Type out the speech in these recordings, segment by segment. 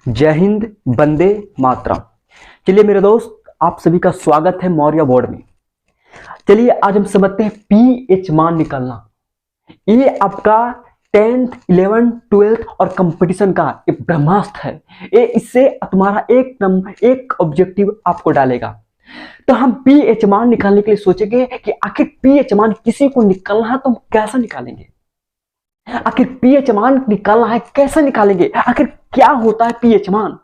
जय हिंद, वंदे मातरम। चलिए मेरे दोस्त, आप सभी का स्वागत है मौर्य बोर्ड में। चलिए आज हम समझते हैं पीएच मान निकालना। ये आपका 10th 11th 12th और कंपटीशन का एक ब्रह्मास्त्र है। ये इससे तुम्हारा एक ऑब्जेक्टिव आपको डालेगा। तो हम पीएच मान निकालने के लिए सोचेंगे कि आखिर पीएच मान किसी को निकालना है तो हम कैसे निकालेंगे। आखिर पीएच मान निकालना है, कैसे निकालेंगे? आखिर क्या होता है पीएच मान?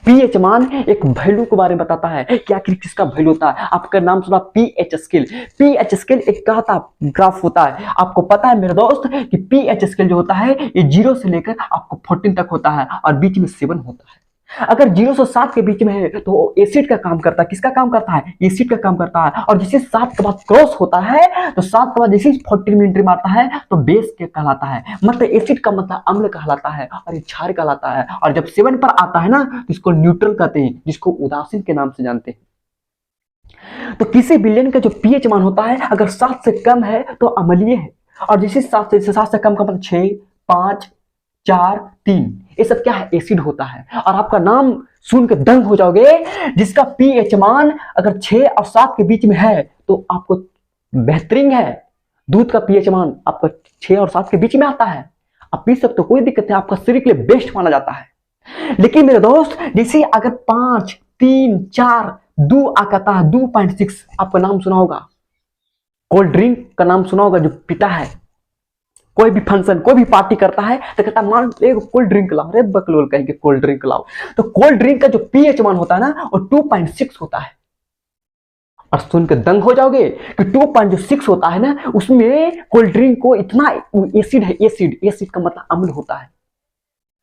पीएच मान एक वैल्यू के बारे में बताता है कि आखिर किसका वैल्यू होता है। आपका नाम सुना पीएच स्केल। पीएच स्केल एक कहता ग्राफ होता है। आपको पता है मेरे दोस्त कि पीएच स्केल जो होता है ये 0 से लेकर आपको 14 तक होता है और बीच में 7 होता है। अगर 0 से 7 के बीच में है तो एसिड का काम करता है। किसका काम करता है? एसिड का काम करता है। और जैसे 7 के बाद क्रॉस होता है तो 7 के बाद जैसे 14 में एंट्री मारता है तो बेस के कहलाता है। मतलब एसिड का मतलब अम्ल कहलाता है और ये क्षार कहलाता है। और जब 7 पर आता है ना तो इसको न्यूट्रल कहते हैं, जिसको उदासीन के नाम से जानते हैं। तो किसी विलेन का जो पीएच मान होता है अगर 7 से कम है तो अम्लीय है। और जैसे 7 से कम का मतलब 6, 5, 4, 3, ये सब क्या है? एसिड होता है। और आपका नाम सुन के दंग हो जाओगे, जिसका पीएच मान अगर 6 और 7 के बीच में है तो आपको बेहतरीन है। दूध का पीएच मान आपका 6 और 7 के बीच में आता है, आप पी सकते हो, कोई दिक्कत नहीं, आपका शरीर के लिए बेस्ट माना जाता है। लेकिन मेरे दोस्त जैसे अगर 5, 3, 4, 2 आता है 2.6, आपका नाम सुना होगा। कोल्ड ड्रिंक का नाम सुना होगा, जो पीता है कोई भी फंक्शन कोई भी पार्टी करता है तो कहता मान एक कोल्ड ड्रिंक लाओ। अरे बकलोल कहेंगे कोल्ड ड्रिंक लाओ। तो कोल्ड ड्रिंक का जो पीएच मान होता है ना वो 2.6 होता है। और सुन के दंग हो जाओगे कि 2.6 होता है ना, उसमें कोल्ड ड्रिंक को इतना एसिड है। एसिड का मतलब अम्ल होता है,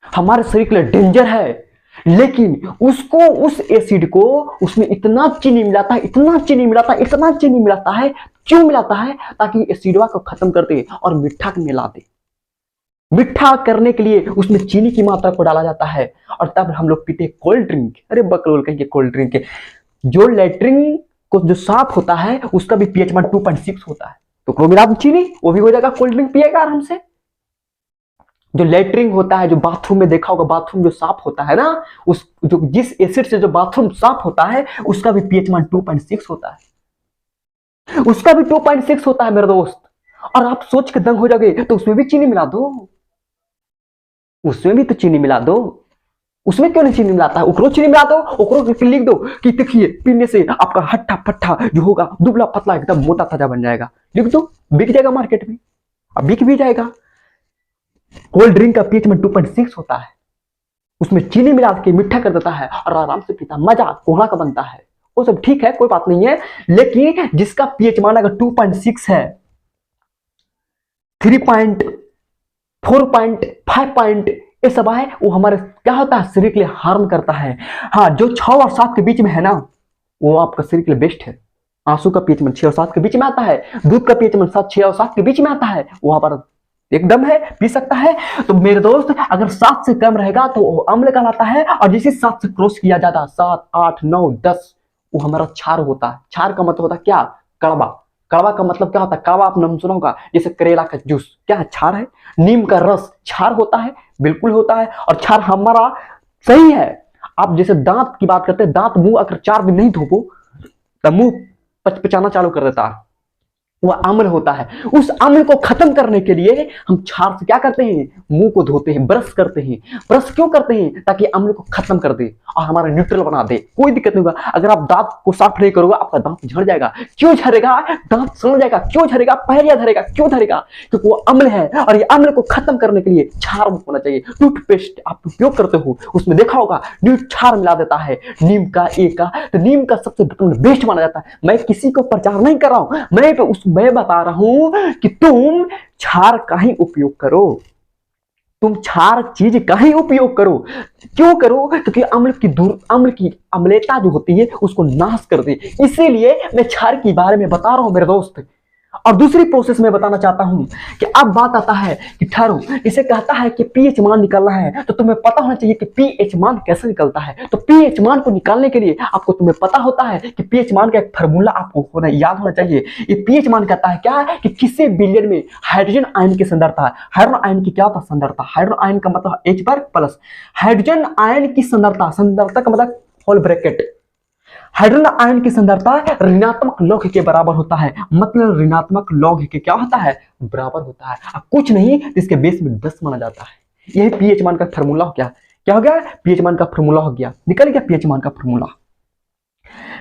हमारे शरीर के लिए डेंजर है। लेकिन उसको उस एसिड को उसमें इतना चीनी मिलाता है, इतना चीनी मिलाता है। क्यों मिलाता है? ताकि एसिडवा को खत्म कर दे और मीठा मिला दे। मीठा करने के लिए उसमें चीनी की मात्रा को डाला जाता है और तब हम लोग पीते कोल्ड ड्रिंक। अरे बकलोल कहेंगे कोल्ड ड्रिंक के जो लेटरिन को जो साफ होता है उसका भी पीएच मान 2.6 होता है। तो क्रोम मिला चीनी, वो भी हो जाएगा, कोल्ड ड्रिंक पिएगा आराम से। जो लेटरिन होता है, जो बाथरूम में देखा होगा, बाथरूम जो साफ होता है ना, उस जो जिस एसिड से जो बाथरूम साफ होता है उसका भी पीएच मान 2.6 होता है। उसका भी 2.6 होता है मेरे दोस्त। और आप सोच के दंग हो जाओगे तो उसमें भी चीनी मिला दो, उसमें भी तो चीनी मिला दो। उसमें क्यों नहीं चीनी मिलाता है? ओकरो चीनी मिला दो, ओकरो लिख दो कि देखिए पीने से आपका हट्टा पट्टा जो होगा दुबला पतला एकदम मोटा ताजा बन जाएगा। लिख दो, बिक जाएगा मार्केट में, अब बिक भी जाएगा। कोल्ड ड्रिंक का पीएच में 2.6 होता है, उसमें चीनी मिला के मीठा कर देता है और आराम से पीता, मजा कोहड़ा का बनता है। वो सब ठीक है, कोई बात नहीं है। लेकिन जिसका पीएच मान अगर 2.6 है, 3.4.5 ये सब है, वो हमारे क्या होता है? शरीर के लिए हार्म करता है। हाँ, जो 6 और 7 के बीच में है ना वो आपका शरीर के लिए बेस्ट है। आंसू का पीएच मान 6 और 7 के बीच में आता है, दूध का पीएच मान 6 और 7 के बीच में आता है, वो हमारा एकदम है, पी सकता है। तो मेरे दोस्त अगर 7 से कम रहेगा तो वो अम्ल कहलाता है। और जैसे 7 से क्रॉस किया जाता है 7, 8, 9, 10, वो हमारा क्षार होता है। क्षार का मतलब होता है क्या? कड़वा। कड़वा का मतलब क्या होता है? कड़वा आपने नाम सुना होगा, जैसे करेला का जूस क्या है? क्षार है। नीम का रस क्षार होता है, बिल्कुल होता है। और क्षार हमारा सही है। आप जैसे दांत की बात करते हैं, दांत मुंह अगर 4 दिन नहीं धोबो तो मुंह पचपचाना चालू कर देता है, वह अम्ल होता है। उस अम्ल को खत्म करने के लिए हम क्षार से क्या करते हैं? मुंह को धोते हैं, ब्रश करते हैं। ब्रश क्यों करते हैं? ताकि अम्ल को खत्म कर दे और हमारा न्यूट्रल बना दे। कोई दिक्कत नहीं होगा। अगर आप दांत को साफ नहीं करोगे आपका दांत झड़ जाएगा। क्यों झड़ेगा? दांत सड़ जाएगा। क्यों झड़ेगा? पैरिया झड़ेगा। क्यों झड़ेगा? क्योंकि वो अम्ल है और ये अम्ल को खत्म करने के लिए क्षार होना चाहिए। टूथपेस्ट आप उपयोग करते हो, उसमें देखा होगा क्षार मिला देता है, नीम का, तो नीम का सबसे बेस्ट माना जाता है। मैं किसी को प्रचार नहीं कर रहा हूं, मैं बता रहा हूं कि तुम क्षार का ही उपयोग करो। तुम क्षार चीज का ही उपयोग करो। क्यों करो? क्योंकि अम्ल की अम्लता जो होती है उसको नाश कर दे। इसीलिए मैं क्षार के बारे में बता रहा हूं मेरे दोस्त। और दूसरी प्रोसेस में बताना चाहता हूं कि अब बात आता है कि ठहरो, इसे कहता है कि पीएच मान निकालना है तो तुम्हें पता होना चाहिए कि पीएच मान कैसे निकलता है। तो पीएच मान को निकालने के लिए आपको तुम्हें पता होता है कि पीएच मान का एक फार्मूला आपको याद होना चाहिए। ये पीएच मान कहता है क्या है कि किसी बिलियन में हाइड्रोजन आयन की सांद्रता, हाइड्रोजन आयन की क्या होता है सांद्रता, हाइड्रोजन आयन का मतलब H पर प्लस हाइड्रोजन आयन की सांद्रता, सांद्रता का मतलब होल ब्रैकेट, हाइड्रोजन आयन की सांद्रता ऋणात्मक लॉग के बराबर होता है, मतलब ऋणात्मक लॉग के क्या होता है बराबर होता है। अब कुछ नहीं तो इसके बेस में 10 माना जाता है। यही पीएच मान का फार्मूला हो गया। क्या हो गया? पीएच मान का फार्मूला हो गया, निकल गया पीएच मान का फार्मूला।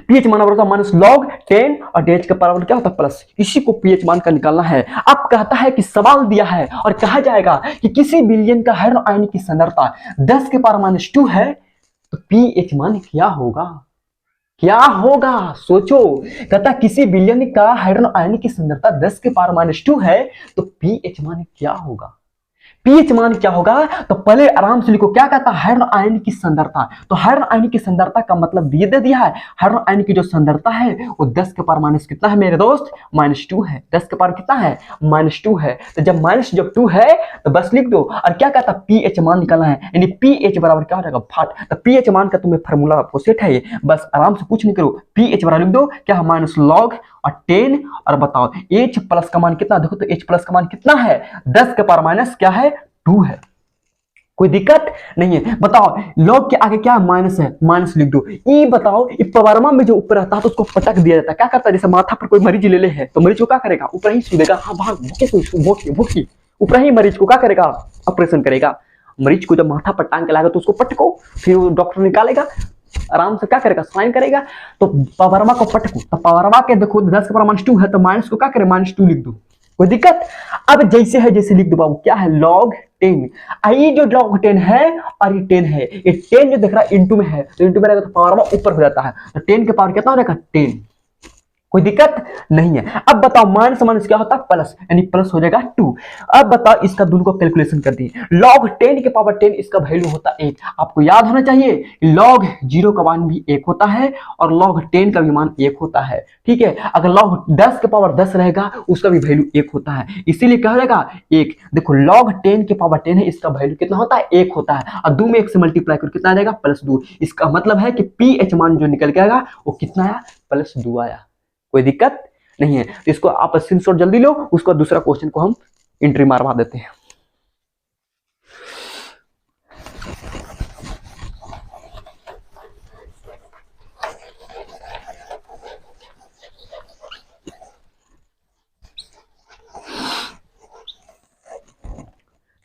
पीएच मान बराबर माइनस लॉग 10 और डेच के बराबर क्या होता है प्लस, इसी को पीएच मान का निकालना है। अब कहता है कि सवाल दिया है और कहा जाएगा कि किसी बिलियन का हाइड्रोजन आयन की सांद्रता 10 के पावर माइनस 2 है तो पीएच मान क्या होगा? क्या होगा सोचो। कहता किसी बिलियन का हाइड्रोजन आयन की सांद्रता 10 के पावर माइनस 2 है तो पीएच मान क्या होगा? पीएच मान क्या होगा? तो पहले आराम से लिखो, क्या कहता है हाइड्रोजन आयन की सांद्रता। तो हाइड्रोजन आयन की सांद्रता का मतलब ये दे दिया है, हाइड्रोजन आयन की जो सांद्रता है वो 10 के पावर माइनस कितना है मेरे दोस्त? माइनस 2 है। 10 के पावर कितना है? माइनस 2 है। तो जब माइनस जब 2 है तो बस लिख दो। और क्या कहता है पीएच मान निकालना है, यानी पीएच बराबर क्या हो जाएगा? भाट। तो पीएच मान का तुम्हें फार्मूला आपको सेट है, बस आराम से कुछ नहीं करो, पीएच बराबर लिख दो क्या है माइनस लॉग और 10 और बताओ H प्लस का मान कितना, देखो तो H प्लस का मान कितना है? 10 के पावर माइनस क्या है? 2 है। कोई दिक्कत नहीं है। बताओ लॉग के आगे क्या माइनस है, माइनस लिख दो। ये बताओ ये पवारमा में जो ऊपर रहता है तो उसको पटक दिया जाता है, क्या करता है? जैसे माथा पर कोई मरीज ले ले है तो मरीज को क्या करेगा? ऊपर ही सूदेगा, हाँ भाग भूखी ऊपर ही मरीज को क्या करेगा? ऑपरेशन करेगा। मरीज को जब माथा पर टांग के लाएगा तो उसको पटको, फिर वो डॉक्टर निकालेगा, आराम से क्या करेगा? साइन करेगा। तो पवारमा को पटको, तो पवारमा के देखो 10 के पावर माइनस 2 है तो माइनस को क्या करे? माइनस 2 लिख दो, कोई दिक्कत? अब जैसे है जैसे लिख दो बाबू, क्या है? लॉग 10। ये जो लॉग 10 है और ये 10 है, ये 10 जो दिख रहा है इंटू में है तो इंटू में रहेगा तो पावर में ऊपर हो जाता है, तो 10 के पावर कितना हो जाएगा? 10। कोई दिक्कत नहीं है। अब बताओ माइनस माइनस क्या होता है? प्लस, यानी प्लस हो जाएगा 2। अब बताओ इसका दोनों को कैलकुलेशन कर दी, लॉग 10 के पावर 10 इसका वैल्यू होता है 1। आपको याद होना चाहिए लॉग 0 का मान भी 1 होता है और लॉग 10 का भी मान 1 होता है, ठीक है। अगर लॉग 10 के पावर 10 रहेगा उसका भी वैल्यू 1 होता है, इसीलिए क्या हो जाएगा? 1। देखो लॉग 10 के पावर 10 है, इसका वैल्यू कितना होता है? 1 होता है, और 2 में 1 से मल्टीप्लाई कर कितना आ जाएगा? प्लस 2। इसका मतलब है कि पीएच मान जो निकल के आएगा वो कितना आया? प्लस 2 आया। कोई दिक्कत नहीं है। तो इसको आप स्क्रीनशॉट जल्दी लो, उसको दूसरा क्वेश्चन को हम एंट्री मारवा देते हैं।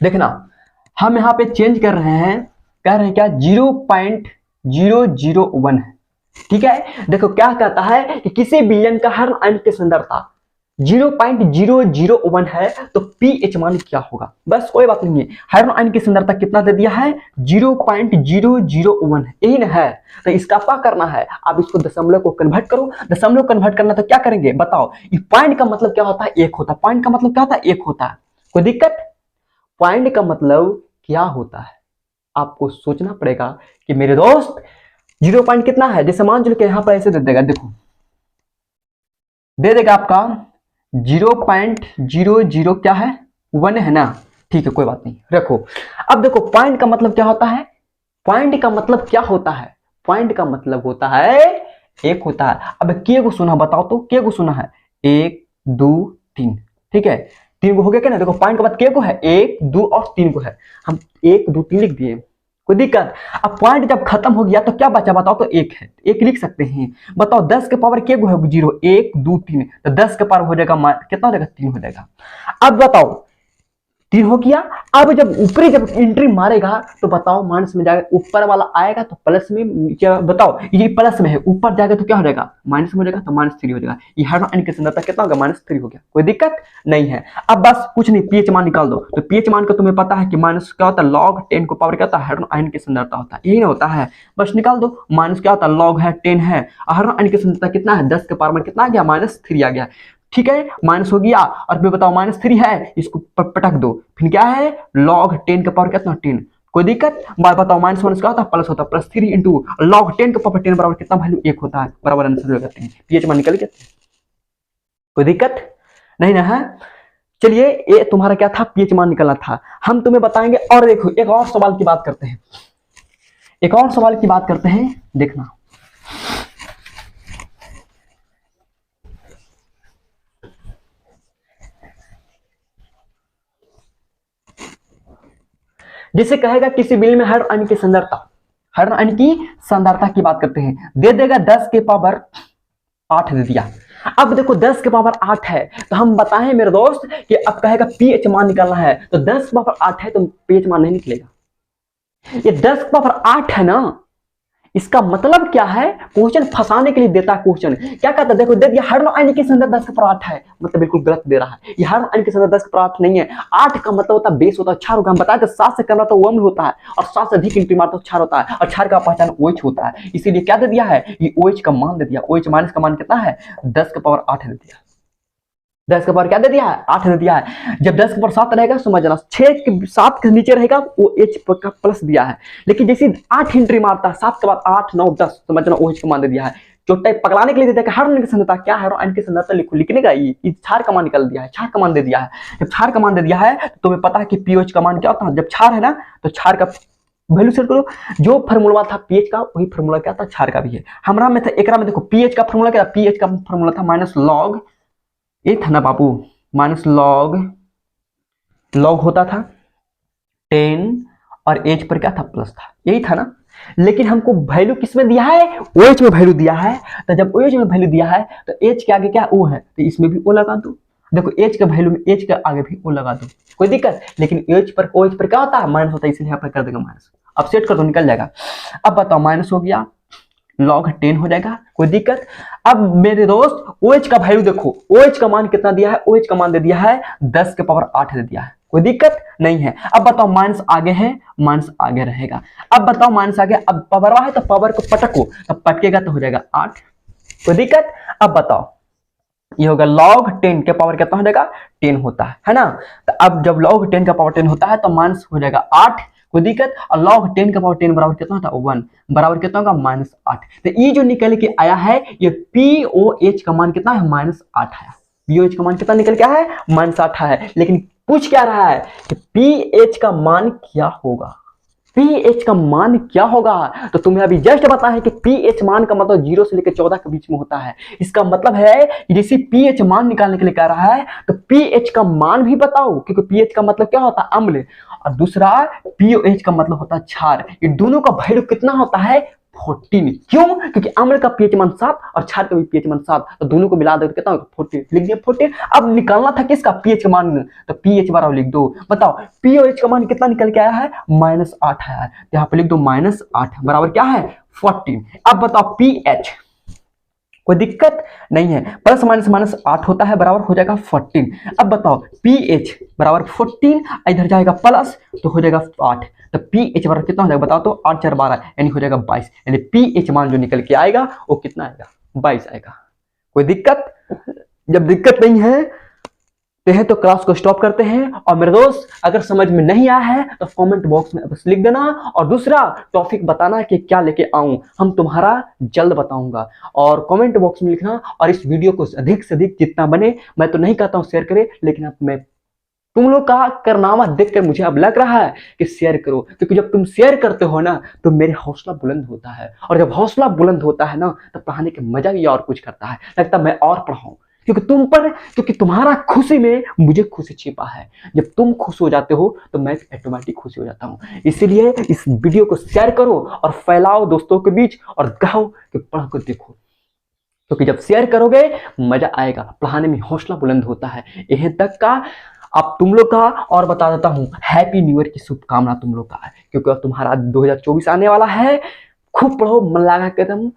देखना हम यहाँ पे चेंज कर रहे हैं, कह रहे हैं क्या? 0.001 है, ठीक है। देखो क्या कहता है कि किसी बिलियन का हर आयन की सांद्रता 0.001 है तो पीएच मान क्या होगा? बस कोई बात नहीं है। हाइड्रोजन आयन की सांद्रता कितना दे दिया है? 0.001 यही ना है। तो इसका क्या करना है? आप इसको दशमलव को कन्वर्ट करो। दशमलव कन्वर्ट करना तो क्या करेंगे बताओ? ये पॉइंट का मतलब क्या होता है? 1 होता है। पॉइंट का मतलब क्या होता है? 1 होता है। कोई दिक्कत? पॉइंट का मतलब क्या होता है आपको सोचना पड़ेगा कि मेरे दोस्त 0 पॉइंट कितना है। जैसे मान लो कि यहां पर ऐसे दे देगा, देखो दे देगा आपका 0.00 क्या है? 1 है ना, ठीक है कोई बात नहीं रखो। अब देखो पॉइंट का मतलब क्या होता है? पॉइंट का मतलब क्या होता है? पॉइंट का मतलब होता है 1 होता है। अब के को सुना बताओ तो, के को सुना है? 1 2 3, ठीक है 3 को हो गया क्या ना। देखो पॉइंट का मतलब के को है 1 2 और 3 को है, हम 1 2 3 लिख दिए, कोई दिक्कत? अब पॉइंट जब खत्म हो गया तो क्या बचा बताओ तो? 1 है, 1 लिख सकते हैं। बताओ 10 के पावर के को है 0, 1 2 3, तो 10 के पावर हो जाएगा कितना हो जाएगा? 3 हो जाएगा। अब बताओ 3 हो गया। अब जब ऊपरी जब एंट्री मारेगा तो बताओ माइनस में जाएगा, ऊपर वाला आएगा तो प्लस में, क्या बताओ ये प्लस में है, ऊपर जाएगा तो क्या हो जाएगा? माइनस में हो जाएगा, तो -3 हो जाएगा। ये हाइड्रोजन आयन की सांद्रता कितना होगा? -3 हो गया। कोई दिक्कत नहीं है। अब बस कुछ नहीं, पीएच मान निकाल दो। तो पीएच मान का तुम्हें पता है कि माइनस क्या होता है? लॉग 10 को पावर क्या होता है? हाइड्रोजन आयन की सांद्रता होता है, यही ना होता है। बस निकाल दो। माइनस क्या होता है? लॉग है 10 है, हाइड्रोजन आयन की सांद्रता कितना है? 10 के पावर में कितना आ गया? -3 आ गया, ठीक है। माइनस हो गया और फिर बताओ -3 है, इसको पटक दो, फिर क्या है? लॉग 10 का पावर कितना? 10। कोई दिक्कत? बताओ माइनस माइनस क्या होता है? प्लस होता है, +3 इंटू लॉग 10 का पावर 10 बराबर कितना वैल्यू? 1 होता है, बराबर आंसर हो जाते हैं। पीएच मान निकल गया। कोई दिक्कत नहीं ना है। चलिए ये तुम्हारा क्या था, पीएच मान निकलना था, हम तुम्हें बताएंगे। और देखो एक और सवाल की बात करते हैं, एक और सवाल की बात करते हैं, देखना। जिसे कहेगा किसी बिल में हर अणु की सांद्रता, हर अणु की सांद्रता की बात करते हैं, दे देगा 10 के पावर 8 दे दिया। अब देखो 10 के पावर 8 है, तो हम बताएं मेरे दोस्त कि अब कहेगा पीएच मान निकालना है, तो 10 के पावर 8 है तो पीएच मान नहीं निकलेगा। ये 10 के पावर 8 है ना, इसका मतलब क्या है, क्वेश्चन फंसाने के लिए देता है क्वेश्चन। क्या कहता है, देखो दे दिया हर अणु के संदर्भ 10 के पावर 8 है, मतलब बिल्कुल गलत दे रहा है। ये हर अणु के संदर्भ 10 के पावर 8 नहीं है, 8 का मतलब होता है बेस होता है, क्षार होगा। हम बताए तो 7 से कम रहता है वो अम्ल होता है, और 7 से अधिक एंट्री मारता है क्षार होता है, और क्षार का पहचान OH होता है। इसीलिए क्या दे दिया है, ये OH का मान दे दिया। OH माइनस का मान कितना है, 10 के पावर 8 दे दिया। 10 के पावर क्या दे दिया है, 8 दे दिया है। जब 10 के पावर 7 रहेगा समझना, 6 के 7 के नीचे रहेगा वो H का प्लस दिया है। लेकिन जैसे 8 एंट्री मारता है, 7 के बाद 8 9 10 समझना OH का मान दे दिया है। चोटा पकड़ाने के लिए देता है हर अणु की सांद्रता क्या है, अणु की सांद्रता लिखो, लिखने का ये क्षार का मान निकाल दिया है, क्षार का मान दे दिया है। जब क्षार का मान दे दिया है तो तुम्हें पता है कि पीओएच का मान क्या होता है। जब क्षार है ना तो क्षार का वैल्यू सेट करो, जो फार्मूला था पीएच का वही फार्मूला क्या था क्षार का भी है। हमरा में था एकरा में देखो पीएच का फार्मूला क्या था, पीएच का फार्मूला था माइनस लॉग, ये था ना बाबू, माइनस लॉग, लॉग होता था 10 और एच पर क्या था प्लस था, यही था ना। लेकिन हमको वैल्यू किस में दिया है, OH में वैल्यू दिया है। तो जब OH में वैल्यू दिया है तो H के आगे क्या O है, तो इसमें भी O लगा दो। देखो H के वैल्यू में H के आगे भी O लगा दो, कोई दिक्कत। लेकिन OH पर क्या होता है, माइनस होता है, इसलिए यहाँ पर कर देगा माइनस। अब सेट कर दो निकल जाएगा। अब बताओ माइनस हो गया, लॉग 10 हो जाएगा, कोई दिक्कत। अब मेरे दोस्त OH का वैल्यू देखो, OH का मान कितना दिया है, OH का मान दे दिया है 10 के पावर 8 दे दिया है, कोई दिक्कत नहीं है। अब बताओ माइनस आगे है, माइनस आगे रहेगा। अब बताओ माइनस आगे, अब पावर है तो पावर को पटको, तो पटकेगा तो हो जाएगा 8, कोई दिक्कत। अब बताओ ये होगा log 10 के पावर कितना हो जाएगा, 10 होता है ना। तो अब जब log 10 का पावर 10 होता है तो माइनस हो जाएगा 8, कोई दिक्कत। और log 10 का पावर 10 बराबर कितना होता है 1, बराबर कितना होगा -8। तो ये जो निकल के आया है ये POH का मान कितना है, -8 है। POH का मान कितना निकल के आया है, -8 है। लेकिन पूछ क्या रहा है कि pH का मान क्या होगा, pH का मान क्या होगा। तो तुम्हें अभी जस्ट पता है कि pH मान का मतलब 0 से लेकर 14 के बीच में होता है। इसका मतलब है कि जैसे pH मान निकालने के लिए कह रहा है तो pH का मान भी बताओ, क्योंकि pH का मतलब क्या होता है, अम्ल, और दूसरा POH का मतलब होता है क्षार। ये दोनों का वैल्यू कितना होता है 14। क्यों, क्योंकि अम्ल का pH मान 7 और क्षार का भी pH मान 7, तो दोनों को मिला देकर कितना 14 लिख दिया 14। अब निकालना था किसका, pH का मान, तो pH बराबर लिख दो। बताओ POH का मान कितना निकल के आया है, -8 है, तो यहाँ पे लिख दो -8 बराबर क्या है 14। अब बताओ pH, कोई दिक्कत नहीं है, प्लस माइनस माइनस 8 होता है, बराबर हो जाएगा 14। अब बताओ pH बराबर 14, इधर जाएगा प्लस तो हो जाएगा 8, तो pH बराबर कितना हो जाएगा बताओ तो 8 4 12 यानी हो जाएगा 22, यानी pH मान जो निकल के आएगा वो कितना आएगा 22 आएगा। कोई दिक्कत, जब दिक्कत नहीं है तो क्लास को स्टॉप करते हैं। और मेरे दोस्त अगर समझ में नहीं आया है तो कमेंट बॉक्स में बस लिख देना, और दूसरा टॉपिक बताना कि क्या लेके आऊं, हम तुम्हारा जल्द बताऊंगा। और कमेंट बॉक्स में लिखना, और इस वीडियो को अधिक से अधिक जितना बने, मैं तो नहीं कहता हूं शेयर करें, लेकिन अब मैं तुम लोग का करनामा देखकर मुझे अब लग रहा है कि शेयर करो, क्योंकि जब तुम शेयर करते हो ना तो मेरे हौसला बुलंद होता है, और जब हौसला बुलंद होता है ना तो पढ़ाने का मजा भी और कुछ करता है, लगता मैं और पढ़ाऊं, क्योंकि तुम पर, क्योंकि तुम्हारा खुशी में मुझे खुशी छिपा है। जब तुम खुश हो जाते हो तो मैं ऑटोमेटिक खुशी हो जाता हूं। इसीलिए इस वीडियो को शेयर करो और फैलाओ दोस्तों के बीच, और कहो कि पढ़ कर देखो, क्योंकि जब शेयर करोगे मजा आएगा, पढ़ाने में हौसला बुलंद होता है। यहीं तक का अब तुम लोग का और बता देता हूं, हैप्पी न्यू ईयर की शुभकामना तुम लोग का है, क्योंकि तुम्हारा 2024 आने वाला है। खूब पढ़ो, मन लगा के तुम,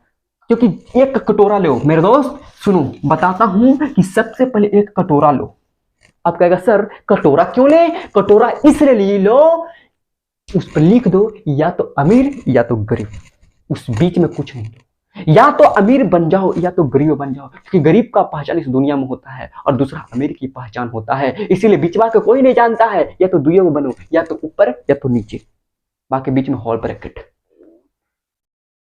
क्योंकि एक कटोरा लो मेरे दोस्त, सुनो बताता हूं कि सबसे पहले एक कटोरा लो। आप कहेगा सर कटोरा क्यों ले, कटोरा इसलिए लो, उस पर लिख दो या तो अमीर या तो गरीब, उस बीच में कुछ नहीं, या तो अमीर बन जाओ या तो गरीब बन जाओ, क्योंकि गरीब का पहचान इस दुनिया में होता है और दूसरा अमीर की पहचान होता है। इसीलिए बिचवा के कोई नहीं जानता है, या तो दुनिया में बनो, या तो ऊपर या तो नीचे, बाकी बीच में हॉल ब्रैकेट।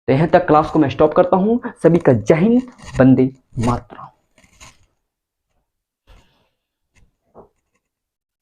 तो यहां तक क्लास को मैं स्टॉप करता हूं। सभी का जय हिंद, वंदे मातरम।